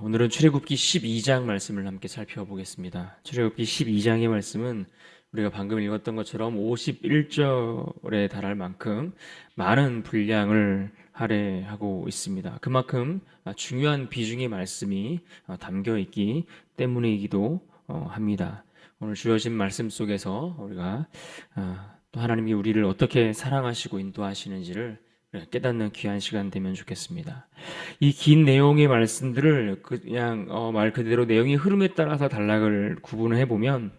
오늘은 출애굽기 12장 말씀을 함께 살펴보겠습니다. 출애굽기 12장의 말씀은 우리가 방금 읽었던 것처럼 51절에 달할 만큼 많은 분량을 할애하고 있습니다. 그만큼 중요한 비중의 말씀이 담겨 있기 때문이기도 합니다. 오늘 주어진 말씀 속에서 우리가 또 하나님이 우리를 어떻게 사랑하시고 인도하시는지를 깨닫는 귀한 시간 되면 좋겠습니다. 이 긴 내용의 말씀들을 그냥 말 그대로 내용의 흐름에 따라서 단락을 구분을 해보면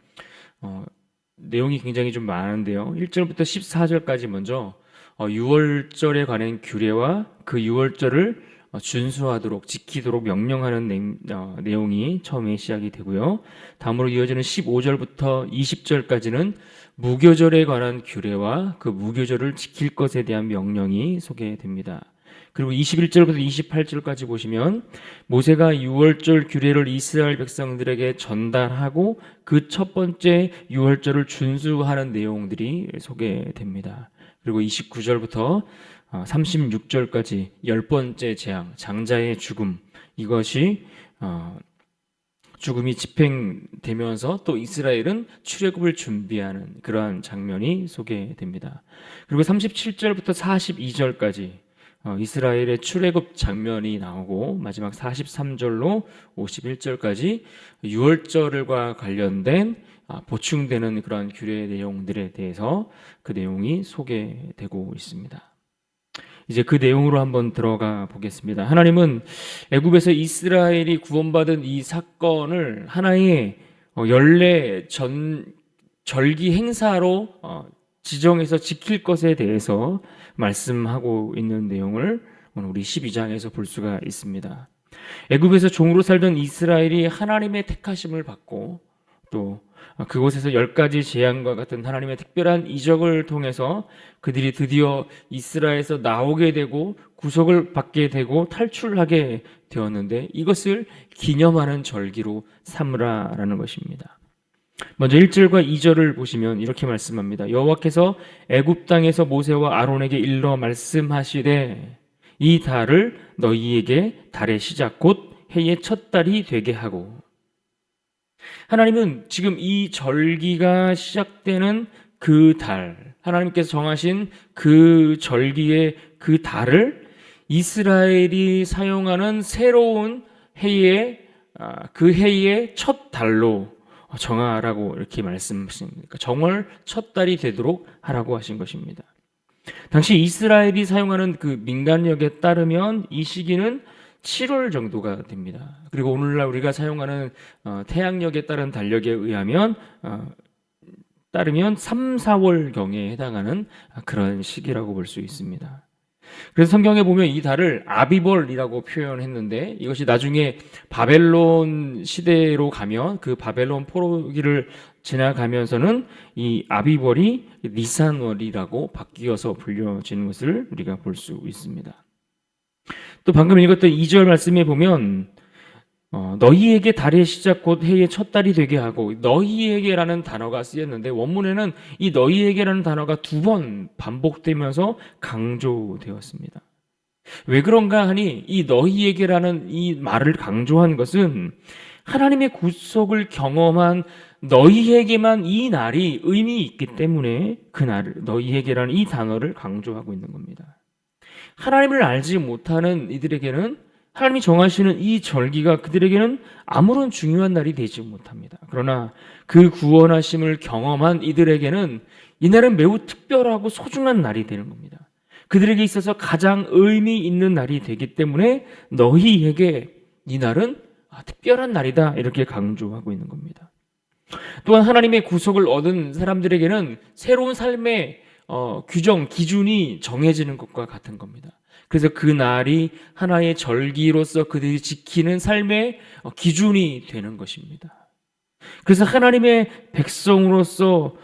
내용이 굉장히 좀 많은데요. 1절부터 14절까지 먼저 유월절에 관한 규례와 그 유월절을 준수하도록 지키도록 명령하는 내용이 처음에 시작이 되고요. 다음으로 이어지는 15절부터 20절까지는 무교절에 관한 규례와 그 무교절을 지킬 것에 대한 명령이 소개됩니다. 그리고 21절부터 28절까지 보시면 모세가 유월절 규례를 이스라엘 백성들에게 전달하고 그 첫 번째 유월절을 준수하는 내용들이 소개됩니다. 그리고 29절부터 36절까지 열 번째 재앙, 장자의 죽음, 이것이 죽음이 집행되면서 또 이스라엘은 출애굽을 준비하는 그러한 장면이 소개됩니다. 그리고 37절부터 42절까지 이스라엘의 출애굽 장면이 나오고 마지막 43절로 51절까지 유월절과 관련된 보충되는 그러한 규례 내용들에 대해서 그 내용이 소개되고 있습니다. 이제 그 내용으로 한번 들어가 보겠습니다. 하나님은 애굽에서 이스라엘이 구원받은 이 사건을 하나의 연례 절기 행사로 지정해서 지킬 것에 대해서 말씀하고 있는 내용을 오늘 우리 12장에서 볼 수가 있습니다. 애굽에서 종으로 살던 이스라엘이 하나님의 택하심을 받고 또 그곳에서 10가지 재앙과 같은 하나님의 특별한 이적을 통해서 그들이 드디어 이스라엘에서 나오게 되고 구속을 받게 되고 탈출하게 되었는데 이것을 기념하는 절기로 삼으라라는 것입니다. 먼저 1절과 2절을 보시면 이렇게 말씀합니다. 여호와께서 애굽 땅에서 모세와 아론에게 일러 말씀하시되 이 달을 너희에게 달의 시작 곧 해의 첫 달이 되게 하고. 하나님은 지금 이 절기가 시작되는 그 달, 하나님께서 정하신 그 절기의 그 달을 이스라엘이 사용하는 새로운 해의 그 해의 첫 달로 정하라고 이렇게 말씀하십니다. 정월 첫 달이 되도록 하라고 하신 것입니다. 당시 이스라엘이 사용하는 그 민간력에 따르면 이 시기는 7월 정도가 됩니다. 그리고 오늘날 우리가 사용하는 태양력에 따른 달력에 의하면 따르면 3, 4월경에 해당하는 그런 시기라고 볼 수 있습니다. 그래서 성경에 보면 이 달을 아비벌이라고 표현했는데 이것이 나중에 바벨론 시대로 가면 그 바벨론 포로기를 지나가면서는 이 아비벌이 니산월이라고 바뀌어서 불려지는 것을 우리가 볼 수 있습니다. 또 방금 읽었던 2절 말씀에 보면 너희에게 달의 시작 곧 해의 첫 달이 되게 하고 너희에게라는 단어가 쓰였는데 원문에는 이 너희에게라는 단어가 2번 반복되면서 강조되었습니다. 왜 그런가 하니 이 너희에게라는 이 말을 강조한 것은 하나님의 구속을 경험한 너희에게만 이 날이 의미 있기 때문에 그 날을 너희에게라는 이 단어를 강조하고 있는 겁니다. 하나님을 알지 못하는 이들에게는 하나님이 정하시는 이 절기가 그들에게는 아무런 중요한 날이 되지 못합니다. 그러나 그 구원하심을 경험한 이들에게는 이 날은 매우 특별하고 소중한 날이 되는 겁니다. 그들에게 있어서 가장 의미 있는 날이 되기 때문에 너희에게 이 날은 특별한 날이다 이렇게 강조하고 있는 겁니다. 또한 하나님의 구속을 얻은 사람들에게는 새로운 삶의 규정, 기준이 정해지는 것과 같은 겁니다. 그래서 그 날이 하나의 절기로서 그들이 지키는 삶의 기준이 되는 것입니다. 그래서 하나님의 백성으로서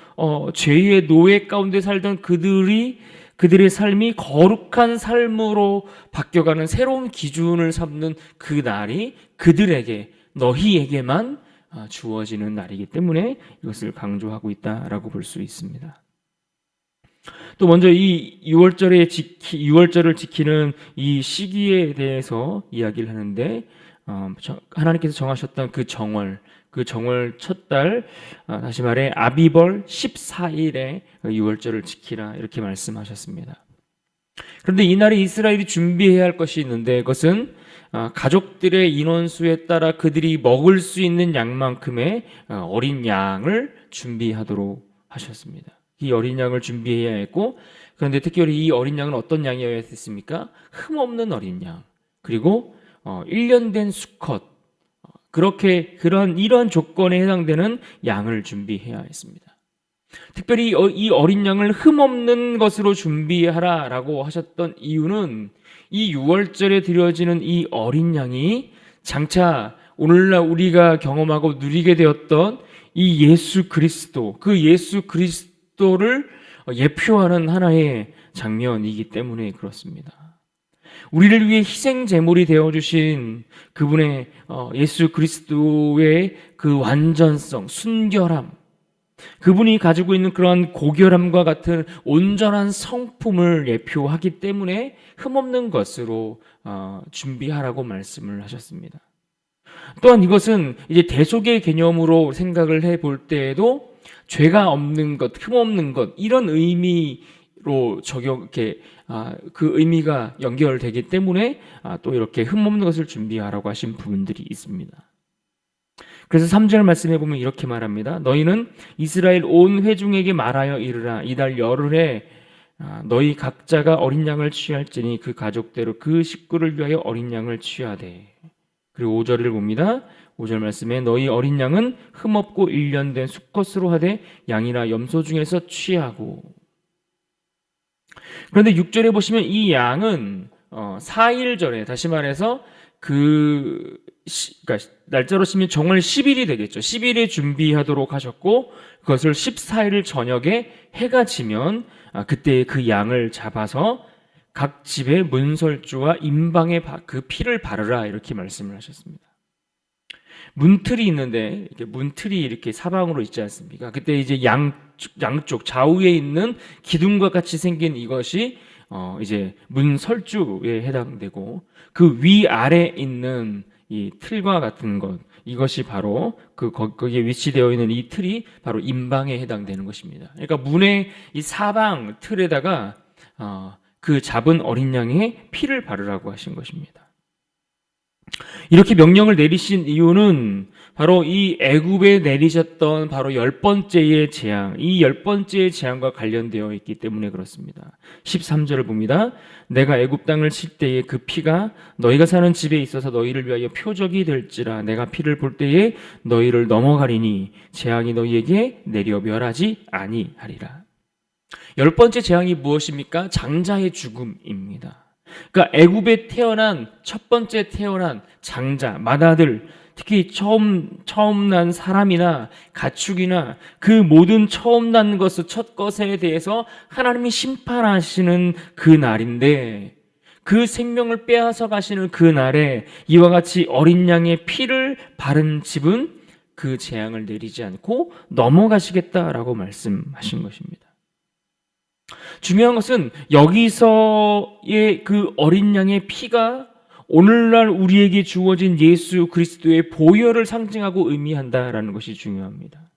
죄의 노예 가운데 살던 그들의 삶이 거룩한 삶으로 바뀌어가는 새로운 기준을 삼는 그 날이 그들에게 너희에게만 주어지는 날이기 때문에 이것을 강조하고 있다라고 볼 수 있습니다. 또 먼저 이 6월절을 지키는 이 시기에 대해서 이야기를 하는데 하나님께서 정하셨던 그 정월 첫 달, 다시 말해 아비벌 14일에 유월절을 지키라 이렇게 말씀하셨습니다. 그런데 이날에 이스라엘이 준비해야 할 것이 있는데 그것은 가족들의 인원수에 따라 그들이 먹을 수 있는 양만큼의 어린 양을 준비하도록 하셨습니다. 이 어린 양을 준비해야 했고, 그런데 특별히 이 어린 양은 어떤 양이어야 했습니까? 흠없는 어린 양, 그리고 1년 된 수컷, 이러한 조건에 해당되는 양을 준비해야 했습니다. 특별히 이 어린 양을 흠없는 것으로 준비하라라고 하셨던 이유는 이 유월절에 드려지는 이 어린 양이 장차 오늘날 우리가 경험하고 누리게 되었던 이 예수 그리스도, 그 예수 그리스도를 예표하는 하나의 장면이기 때문에 그렇습니다. 우리를 위해 희생 제물이 되어 주신 그분의 예수 그리스도의 그 완전성, 순결함, 그분이 가지고 있는 그러한 고결함과 같은 온전한 성품을 예표하기 때문에 흠없는 것으로 준비하라고 말씀을 하셨습니다. 또한 이것은 이제 대속의 개념으로 생각을 해볼 때에도 죄가 없는 것, 흠없는 것, 이런 의미로 그 의미가 연결되기 때문에 또 이렇게 흠없는 것을 준비하라고 하신 부분들이 있습니다. 그래서 3절 말씀해 보면 이렇게 말합니다. 너희는 이스라엘 온 회중에게 말하여 이르라. 이달 열흘에 너희 각자가 어린 양을 취할지니 그 가족대로 그 식구를 위하여 어린 양을 취하되. 그리고 5절을 봅니다. 5절 말씀에 너희 어린 양은 흠없고 1년 된 수컷으로 하되 양이나 염소 중에서 취하고. 그런데 6절에 보시면 이 양은 4일 전에, 다시 말해서 그러니까 날짜로 치면 정월 10일이 되겠죠. 10일에 준비하도록 하셨고 그것을 14일 저녁에 해가 지면 그때 그 양을 잡아서 각 집의 문설주와 임방에 그 피를 바르라 이렇게 말씀을 하셨습니다. 문틀이 있는데 이렇게 문틀이 이렇게 사방으로 있지 않습니까? 그때 이제 양쪽 좌우에 있는 기둥과 같이 생긴 이것이 이제 문설주에 해당되고 그 위아래 있는 이 틀과 같은 것, 이것이 바로 거기에 위치되어 있는 이 틀이 바로 임방에 해당되는 것입니다. 그러니까 문의 이 사방 틀에다가 그 잡은 어린 양의 피를 바르라고 하신 것입니다. 이렇게 명령을 내리신 이유는 바로 이 애굽에 내리셨던 바로 10번째의 재앙, 이 10번째의 재앙과 관련되어 있기 때문에 그렇습니다. 13절을 봅니다. 내가 애굽 땅을 칠 때에 그 피가 너희가 사는 집에 있어서 너희를 위하여 표적이 될지라. 내가 피를 볼 때에 너희를 넘어가리니 재앙이 너희에게 내려 멸하지 아니하리라. 10번째 재앙이 무엇입니까? 장자의 죽음입니다. 그러니까 애굽에 태어난 첫 번째 태어난 장자, 맏아들, 특히 처음 난 사람이나 가축이나 그 모든 처음 난 것의 첫 것에 대해서 하나님이 심판하시는 그 날인데, 그 생명을 빼앗아 가시는 그 날에 이와 같이 어린 양의 피를 바른 집은 그 재앙을 내리지 않고 넘어가시겠다라고 말씀하신 것입니다. 중요한 것은 여기서의 그 어린 양의 피가 오늘날 우리에게 주어진 예수 그리스도의 보혈을 상징하고 의미한다라는 것이 중요합니다.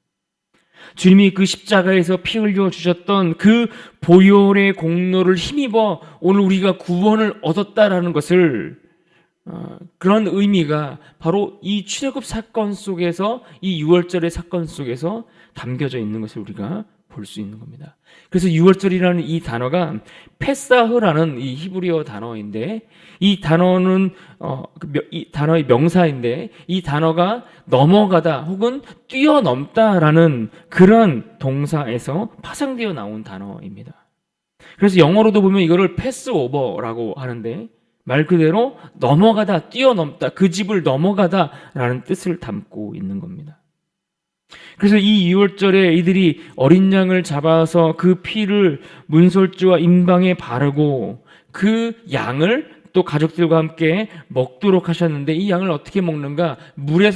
주님이 그 십자가에서 피 흘려 주셨던 그 보혈의 공로를 힘입어 오늘 우리가 구원을 얻었다라는 것을, 그런 의미가 바로 이 출애굽 사건 속에서, 이 유월절의 사건 속에서 담겨져 있는 것을 우리가 볼 수 있는 겁니다. 그래서 유월절이라는 이 단어가 페사흐라는 이 히브리어 단어인데, 이 단어는 이 단어의 명사인데, 이 단어가 넘어가다 혹은 뛰어넘다라는 그런 동사에서 파생되어 나온 단어입니다. 그래서 영어로도 보면 이거를 패스오버라고 하는데, 말 그대로 넘어가다, 뛰어넘다, 그 집을 넘어가다라는 뜻을 담고 있는 겁니다. 그래서 이 유월절에 이들이 어린 양을 잡아서 그 피를 문설주와 임방에 바르고 그 양을 또 가족들과 함께 먹도록 하셨는데, 이 양을 어떻게 먹는가? 물에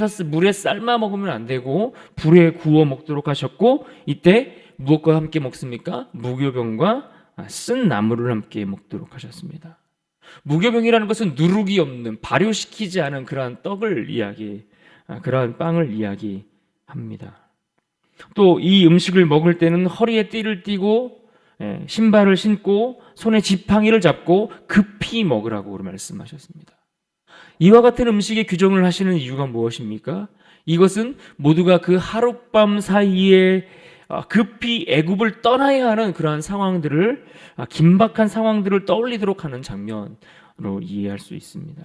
삶아 먹으면 안 되고 불에 구워 먹도록 하셨고, 이때 무엇과 함께 먹습니까? 무교병과 쓴 나물을 함께 먹도록 하셨습니다. 무교병이라는 것은 누룩이 없는, 발효시키지 않은 그러한 떡을 그러한 빵을 이야기합니다. 또 이 음식을 먹을 때는 허리에 띠를 띠고 신발을 신고 손에 지팡이를 잡고 급히 먹으라고 말씀하셨습니다. 이와 같은 음식의 규정을 하시는 이유가 무엇입니까? 이것은 모두가 그 하룻밤 사이에 급히 애굽을 떠나야 하는 그러한 상황들을, 긴박한 상황들을 떠올리도록 하는 장면으로 이해할 수 있습니다.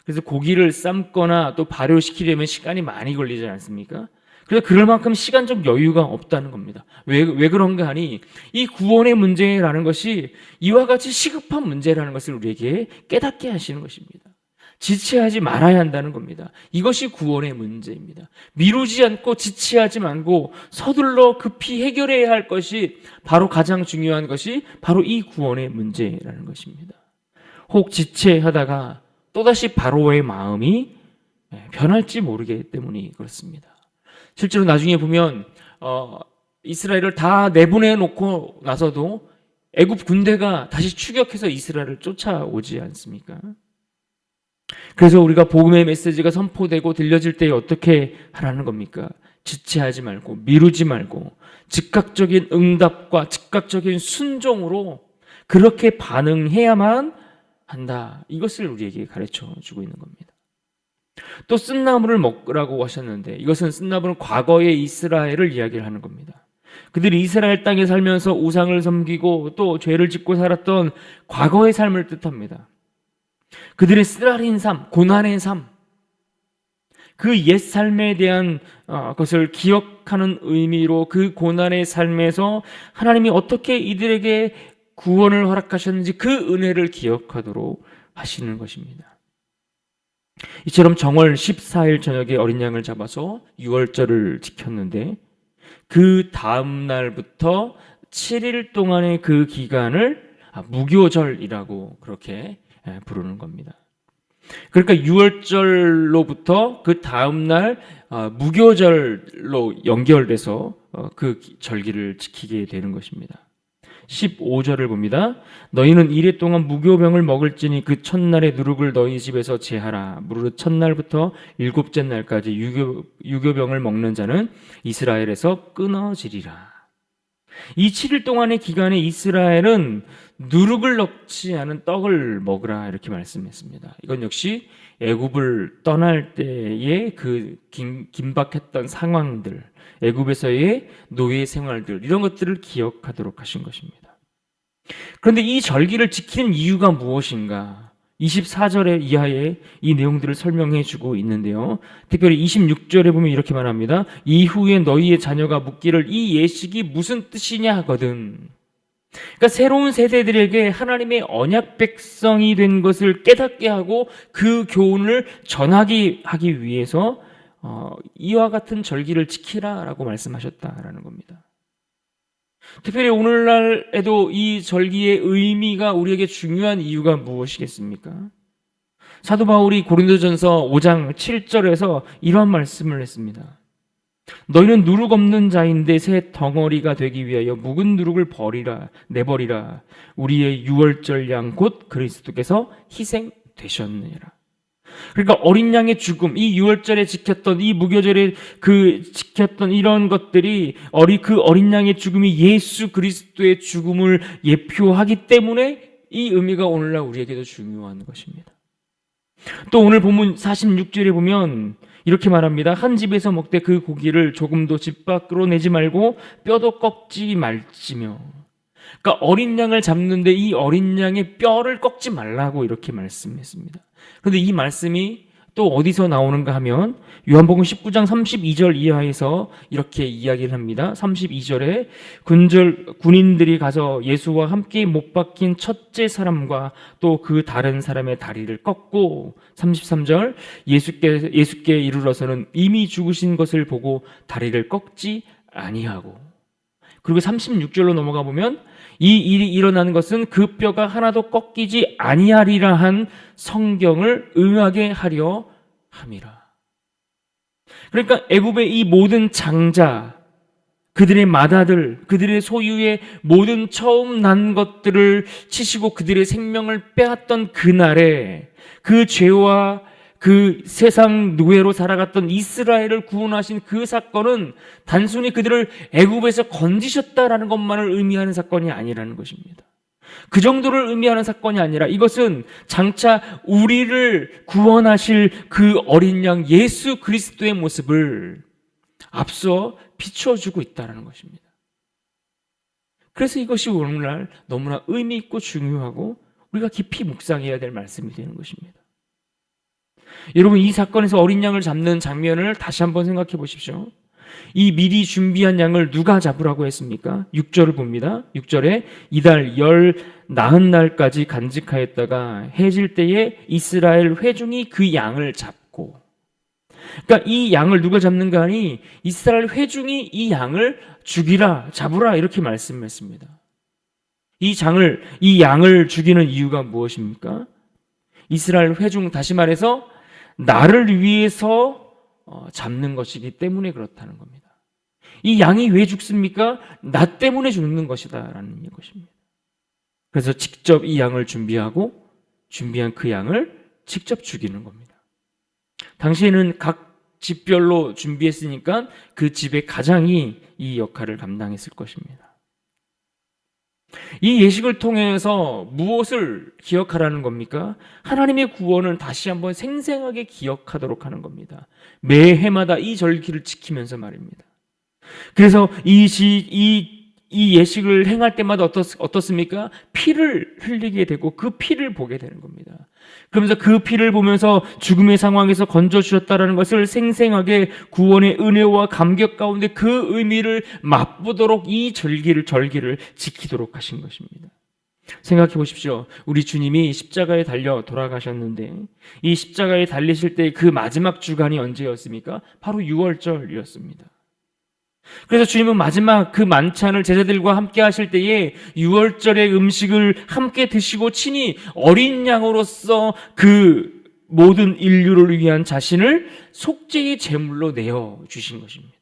그래서 고기를 삶거나 또 발효시키려면 시간이 많이 걸리지 않습니까? 그래서 그럴 만큼 시간적 여유가 없다는 겁니다. 왜 그런가 하니 이 구원의 문제라는 것이 이와 같이 시급한 문제라는 것을 우리에게 깨닫게 하시는 것입니다. 지체하지 말아야 한다는 겁니다. 이것이 구원의 문제입니다. 미루지 않고 지체하지 말고 서둘러 급히 해결해야 할 것이 바로 가장 중요한 것이 바로 이 구원의 문제라는 것입니다. 혹 지체하다가 또다시 바로의 마음이 변할지 모르기 때문이 그렇습니다. 실제로 나중에 보면 이스라엘을 다 내보내 놓고 나서도 애굽 군대가 다시 추격해서 이스라엘을 쫓아오지 않습니까? 그래서 우리가 복음의 메시지가 선포되고 들려질 때 어떻게 하라는 겁니까? 지체하지 말고 미루지 말고 즉각적인 응답과 즉각적인 순종으로 그렇게 반응해야만 한다. 이것을 우리에게 가르쳐 주고 있는 겁니다. 또 쓴나물을 먹으라고 하셨는데 이것은 쓴나물은 과거의 이스라엘을 이야기를 하는 겁니다. 그들이 이스라엘 땅에 살면서 우상을 섬기고 또 죄를 짓고 살았던 과거의 삶을 뜻합니다. 그들의 쓰라린 삶, 고난의 삶, 그 옛 삶에 대한 것을 기억하는 의미로 그 고난의 삶에서 하나님이 어떻게 이들에게 구원을 허락하셨는지 그 은혜를 기억하도록 하시는 것입니다. 이처럼 정월 14일 저녁에 어린 양을 잡아서 유월절을 지켰는데 그 다음 날부터 7일 동안의 그 기간을 무교절이라고 그렇게 부르는 겁니다. 그러니까 유월절로부터 그 다음 날 무교절로 연결돼서 그 절기를 지키게 되는 것입니다. 15절을 봅니다. 너희는 이래 동안 무교병을 먹을지니 그 첫날의 누룩을 너희 집에서 제하라. 무릇 첫날부터 일곱째 날까지 유교병을 먹는 자는 이스라엘에서 끊어지리라. 이 7일 동안의 기간에 이스라엘은 누룩을 넣지 않은 떡을 먹으라 이렇게 말씀했습니다. 이건 역시 애굽을 떠날 때의 그 긴박했던 상황들, 애굽에서의 노예 생활들 이런 것들을 기억하도록 하신 것입니다. 그런데 이 절기를 지키는 이유가 무엇인가? 24절의 이하에 이 내용들을 설명해 주고 있는데요. 특별히 26절에 보면 이렇게 말합니다. 이후에 너희의 자녀가 묻기를 이 예식이 무슨 뜻이냐 하거든. 그러니까 새로운 세대들에게 하나님의 언약 백성이 된 것을 깨닫게 하고 그 교훈을 전하기 하기 위해서 이와 같은 절기를 지키라라고 말씀하셨다라는 겁니다. 특별히 오늘날에도 이 절기의 의미가 우리에게 중요한 이유가 무엇이겠습니까? 사도 바울이 고린도전서 5장 7절에서 이런 말씀을 했습니다. 너희는 누룩 없는 자인데 새 덩어리가 되기 위하여 묵은 누룩을 내버리라. 우리의 유월절 양 곧 그리스도께서 희생되셨느니라. 그러니까 어린 양의 죽음, 이 유월절에 지켰던 이 무교절에 지켰던 이런 것들이 그 어린 양의 죽음이 예수 그리스도의 죽음을 예표하기 때문에 이 의미가 오늘날 우리에게도 중요한 것입니다. 또 오늘 본문 46절에 보면 이렇게 말합니다. 한 집에서 먹되 그 고기를 조금도 집 밖으로 내지 말고 뼈도 꺾지 말지며. 그러니까 어린 양을 잡는데 이 어린 양의 뼈를 꺾지 말라고 이렇게 말씀했습니다. 그런데 이 말씀이 또 어디서 나오는가 하면 요한복음 19장 32절 이하에서 이렇게 이야기를 합니다. 32절에 군인들이 가서 예수와 함께 못 박힌 첫째 사람과 또 그 다른 사람의 다리를 꺾고 33절 예수께 이르러서는 이미 죽으신 것을 보고 다리를 꺾지 아니하고 그리고 36절로 넘어가 보면 이 일이 일어나는 것은 그 뼈가 하나도 꺾이지 아니하리라 한 성경을 응하게 하려 함이라. 그러니까 애굽의 이 모든 장자 그들의 맏아들, 그들의 소유의 모든 처음 난 것들을 치시고 그들의 생명을 빼앗던 그날에 그 죄와 그 세상 노예로 살아갔던 이스라엘을 구원하신 그 사건은 단순히 그들을 애굽에서 건지셨다라는 것만을 의미하는 사건이 아니라는 것입니다. 그 정도를 의미하는 사건이 아니라 이것은 장차 우리를 구원하실 그 어린 양 예수 그리스도의 모습을 앞서 비추어주고 있다는 것입니다. 그래서 이것이 오늘날 너무나 의미 있고 중요하고 우리가 깊이 묵상해야 될 말씀이 되는 것입니다. 여러분, 이 사건에서 어린 양을 잡는 장면을 다시 한번 생각해 보십시오. 이 미리 준비한 양을 누가 잡으라고 했습니까? 6절을 봅니다. 6절에 이달 열 나흔 날까지 간직하였다가 해질 때에 이스라엘 회중이 그 양을 잡고, 그러니까 이 양을 누가 잡는가 하니 이스라엘 회중이 이 양을 죽이라, 잡으라 이렇게 말씀했습니다. 이 양을 죽이는 이유가 무엇입니까? 이스라엘 회중, 다시 말해서 나를 위해서 잡는 것이기 때문에 그렇다는 겁니다. 이 양이 왜 죽습니까? 나 때문에 죽는 것이다라는 것입니다. 그래서 직접 이 양을 준비하고 준비한 그 양을 직접 죽이는 겁니다. 당시에는 각 집별로 준비했으니까 그 집의 가장이 이 역할을 감당했을 것입니다. 이 예식을 통해서 무엇을 기억하라는 겁니까? 하나님의 구원을 다시 한번 생생하게 기억하도록 하는 겁니다. 매 해마다 이 절기를 지키면서 말입니다. 그래서 이 예식을 행할 때마다 어떻습니까? 피를 흘리게 되고 그 피를 보게 되는 겁니다. 그러면서 그 피를 보면서 죽음의 상황에서 건져주셨다는 것을 생생하게 구원의 은혜와 감격 가운데 그 의미를 맛보도록 이 절기를 지키도록 하신 것입니다. 생각해 보십시오. 우리 주님이 십자가에 달려 돌아가셨는데 이 십자가에 달리실 때 그 마지막 주간이 언제였습니까? 바로 6월절이었습니다. 그래서 주님은 마지막 그 만찬을 제자들과 함께 하실 때에 6월절의 음식을 함께 드시고 친히 어린 양으로서 그 모든 인류를 위한 자신을 속죄의 제물로 내어 주신 것입니다.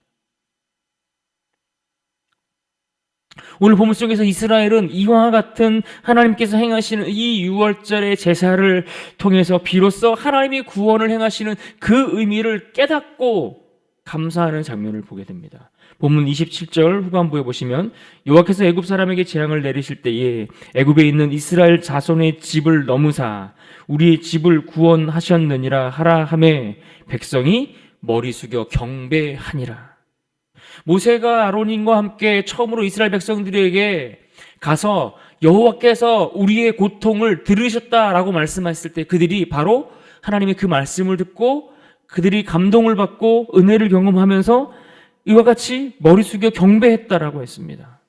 오늘 본문 속에서 이스라엘은 이와 같은 하나님께서 행하시는 이 6월절의 제사를 통해서 비로소 하나님이 구원을 행하시는 그 의미를 깨닫고 감사하는 장면을 보게 됩니다. 본문 27절 후반부에 보시면 여호와께서 애굽 사람에게 재앙을 내리실 때에 애굽에 있는 이스라엘 자손의 집을 넘으사 우리의 집을 구원하셨느니라 하라 하매 백성이 머리 숙여 경배하니라. 모세가 아론과 함께 처음으로 이스라엘 백성들에게 가서 여호와께서 우리의 고통을 들으셨다라고 말씀하셨을 때 그들이 바로 하나님의 그 말씀을 듣고 그들이 감동을 받고 은혜를 경험하면서 이와 같이 머리 숙여 경배했다라고 했습니다.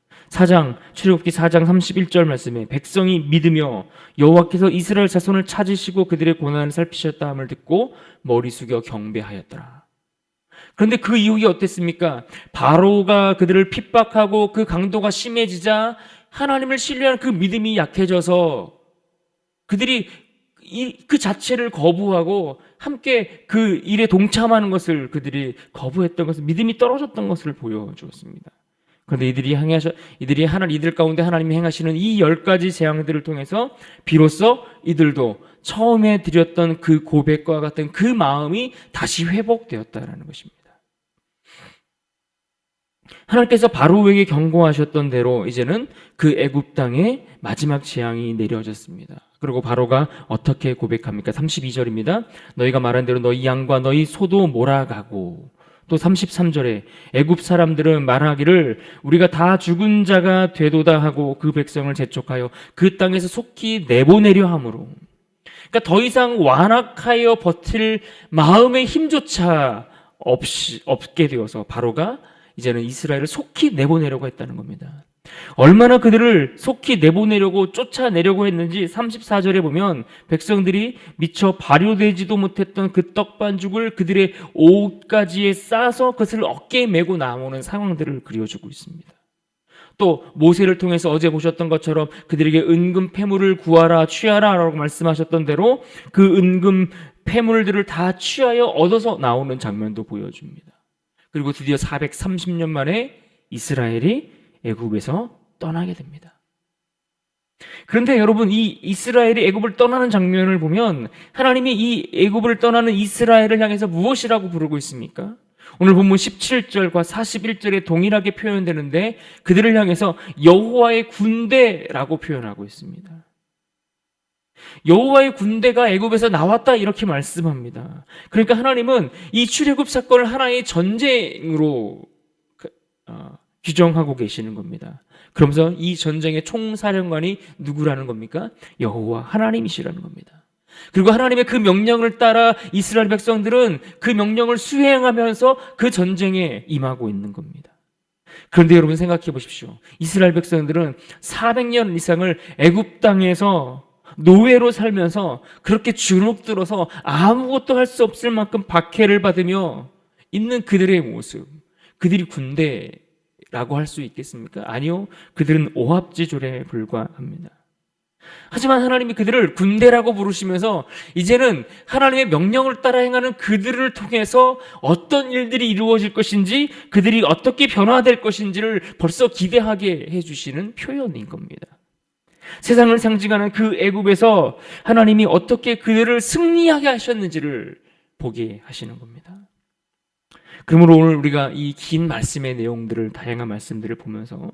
출애굽기 4장 31절 말씀에 백성이 믿으며 여호와께서 이스라엘 자손을 찾으시고 그들의 고난을 살피셨다 함을 듣고 머리 숙여 경배하였더라. 그런데 그 이후에 어땠습니까? 바로가 그들을 핍박하고 그 강도가 심해지자 하나님을 신뢰하는 그 믿음이 약해져서 그들이 그 자체를 거부하고 함께 그 일에 동참하는 것을 그들이 거부했던 것을 믿음이 떨어졌던 것을 보여주었습니다. 그런데 이들 가운데 하나님이 행하시는 이 10가지 재앙들을 통해서 비로소 이들도 처음에 드렸던 그 고백과 같은 그 마음이 다시 회복되었다는 것입니다. 하나님께서 바로에게 경고하셨던 대로 이제는 그 애굽 땅에 마지막 재앙이 내려졌습니다. 그리고 바로가 어떻게 고백합니까? 32절입니다. 너희가 말한 대로 너희 양과 너희 소도 몰아가고, 또 33절에 애굽 사람들은 말하기를 우리가 다 죽은 자가 되도다 하고 그 백성을 재촉하여 그 땅에서 속히 내보내려 함으로, 그러니까 더 이상 완악하여 버틸 마음의 힘조차 없게 되어서 바로가 이제는 이스라엘을 속히 내보내려고 했다는 겁니다. 얼마나 그들을 속히 내보내려고 쫓아내려고 했는지 34절에 보면 백성들이 미처 발효되지도 못했던 그 떡반죽을 그들의 옷가지에 싸서 그것을 어깨에 메고 나오는 상황들을 그려주고 있습니다. 또 모세를 통해서 어제 보셨던 것처럼 그들에게 은금 패물을 구하라 취하라 라고 말씀하셨던 대로 그 은금 패물들을 다 취하여 얻어서 나오는 장면도 보여줍니다. 그리고 드디어 430년 만에 이스라엘이 애굽에서 떠나게 됩니다. 그런데 여러분, 이 이스라엘이 애굽을 떠나는 장면을 보면 하나님이 이 애굽을 떠나는 이스라엘을 향해서 무엇이라고 부르고 있습니까? 오늘 본문 17절과 41절에 동일하게 표현되는데 그들을 향해서 여호와의 군대라고 표현하고 있습니다. 여호와의 군대가 애굽에서 나왔다 이렇게 말씀합니다. 그러니까 하나님은 이 출애굽 사건을 하나의 전쟁으로 규정하고 계시는 겁니다. 그러면서 이 전쟁의 총사령관이 누구라는 겁니까? 여호와 하나님이시라는 겁니다. 그리고 하나님의 그 명령을 따라 이스라엘 백성들은 그 명령을 수행하면서 그 전쟁에 임하고 있는 겁니다. 그런데 여러분 생각해 보십시오. 이스라엘 백성들은 400년 이상을 애굽 땅에서 노예로 살면서 그렇게 주눅들어서 아무것도 할 수 없을 만큼 박해를 받으며 있는 그들의 모습, 그들이 군대라고 할 수 있겠습니까? 아니요. 그들은 오합지졸에 불과합니다. 하지만 하나님이 그들을 군대라고 부르시면서 이제는 하나님의 명령을 따라 행하는 그들을 통해서 어떤 일들이 이루어질 것인지, 그들이 어떻게 변화될 것인지를 벌써 기대하게 해주시는 표현인 겁니다. 세상을 상징하는 그 애굽에서 하나님이 어떻게 그들을 승리하게 하셨는지를 보게 하시는 겁니다. 그러므로 오늘 우리가 이 긴 말씀의 내용들을, 다양한 말씀들을 보면서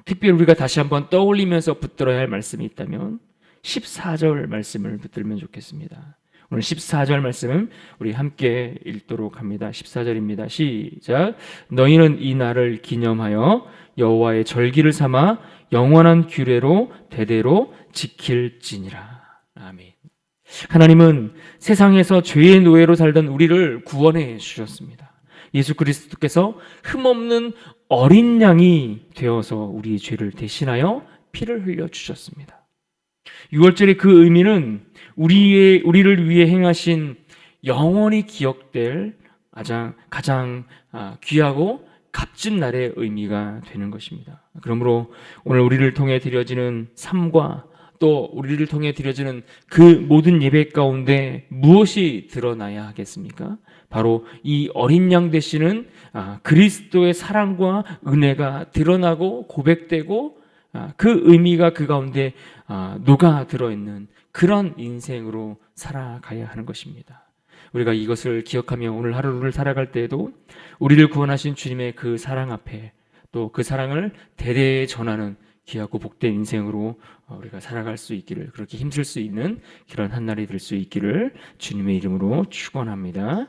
특별히 우리가 다시 한번 떠올리면서 붙들어야 할 말씀이 있다면 14절 말씀을 붙들면 좋겠습니다. 오늘 14절 말씀은 우리 함께 읽도록 합니다. 14절입니다. 시작. 너희는 이 날을 기념하여 여호와의 절기를 삼아 영원한 규례로 대대로 지킬지니라. 아멘. 하나님은 세상에서 죄의 노예로 살던 우리를 구원해 주셨습니다. 예수 그리스도께서 흠없는 어린 양이 되어서 우리의 죄를 대신하여 피를 흘려 주셨습니다. 6월절의 그 의미는 우리를 위해 행하신 영원히 기억될 가장 귀하고 값진 날의 의미가 되는 것입니다. 그러므로 오늘 우리를 통해 드려지는 삶과 또 우리를 통해 드려지는 그 모든 예배 가운데 무엇이 드러나야 하겠습니까? 바로 이 어린 양 되시는 그리스도의 사랑과 은혜가 드러나고 고백되고 그 의미가 그 가운데 녹아 들어있는 그런 인생으로 살아가야 하는 것입니다. 우리가 이것을 기억하며 오늘 하루를 살아갈 때에도 우리를 구원하신 주님의 그 사랑 앞에 또 그 사랑을 대대에 전하는 귀하고 복된 인생으로 우리가 살아갈 수 있기를, 그렇게 힘쓸 수 있는 그런 한 날이 될 수 있기를 주님의 이름으로 축원합니다.